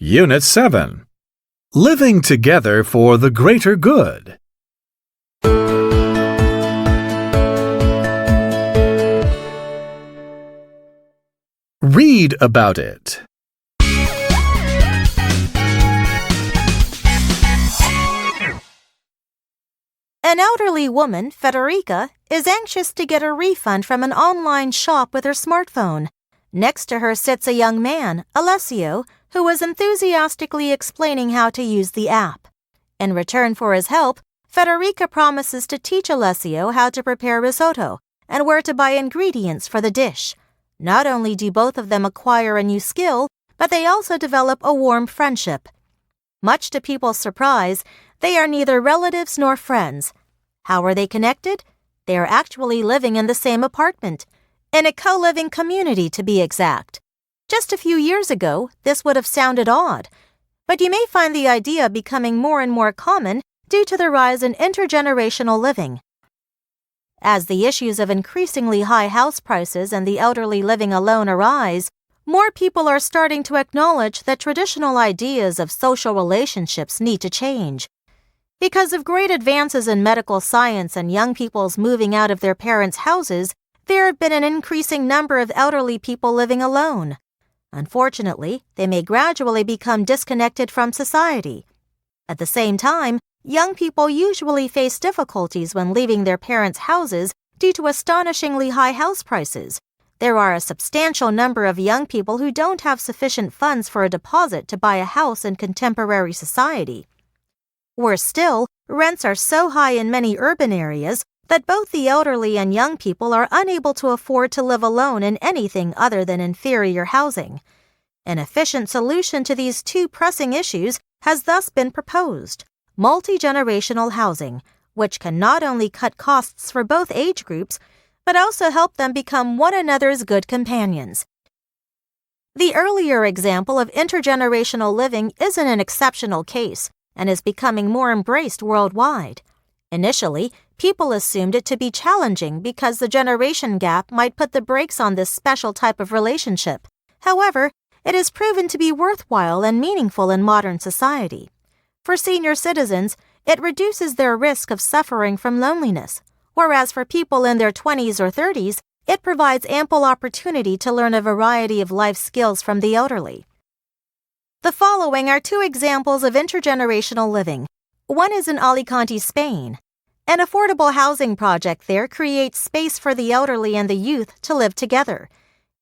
Unit 7. Living together for the greater good. Read about it. An elderly woman, Federica, is anxious to get a refund from an online shop with her smartphone. Next to her sits a young man, Alessio, who is enthusiastically explaining how to use the app. In return for his help, Federica promises to teach Alessio how to prepare risotto and where to buy ingredients for the dish. Not only do both of them acquire a new skill, but they also develop a warm friendship. Much to people's surprise, they are neither relatives nor friends. How are they connected? They are actually living in the same apartment, in a co-living community to be exact. Just a few years ago, this would have sounded odd, but you may find the idea becoming more and more common due to the rise in intergenerational living. As the issues of increasingly high house prices and the elderly living alone arise, more people are starting to acknowledge that traditional ideas of social relationships need to change. Because of great advances in medical science and young people's moving out of their parents' houses, there have been an increasing number of elderly people living alone. Unfortunately, they may gradually become disconnected from society. At the same time, young people usually face difficulties when leaving their parents' houses due to astonishingly high house prices. There are a substantial number of young people who don't have sufficient funds for a deposit to buy a house in contemporary society. Worse still, rents are so high in many urban areas that both the elderly and young people are unable to afford to live alone in anything other than inferior housing. An efficient solution to these two pressing issues has thus been proposed: multi-generational housing, which can not only cut costs for both age groups, but also help them become one another's good companions. The earlier example of intergenerational living isn't an exceptional case and is becoming more embraced worldwide. Initially, people assumed it to be challenging because the generation gap might put the brakes on this special type of relationship. However, it has proven to be worthwhile and meaningful in modern society. For senior citizens, it reduces their risk of suffering from loneliness, whereas for people in their 20s or 30s, it provides ample opportunity to learn a variety of life skills from the elderly. The following are two examples of intergenerational living. One is in Alicante, Spain. An affordable housing project there creates space for the elderly and the youth to live together.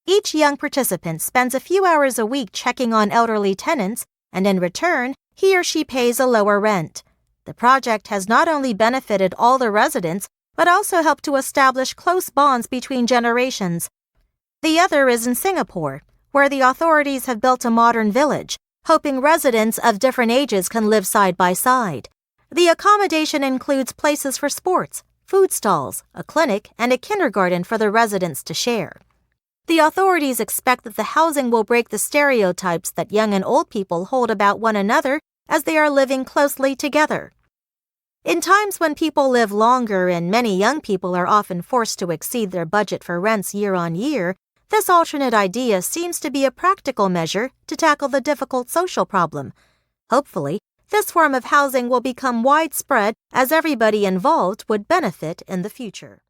Each young participant spends a few hours a week checking on elderly tenants, and in return, he or she pays a lower rent. The project has not only benefited all the residents, but also helped to establish close bonds between generations. The other is in Singapore, where the authorities have built a modern village, hoping residents of different ages can live side by side. The accommodation includes places for sports, food stalls, a clinic, and a kindergarten for the residents to share. The authorities expect that the housing will break the stereotypes that young and old people hold about one another as they are living closely together. In times when people live longer and many young people are often forced to exceed their budget for rents year on year, this alternate idea seems to be a practical measure to tackle the difficult social problem. Hopefully, this form of housing will become widespread as everybody involved would benefit in the future.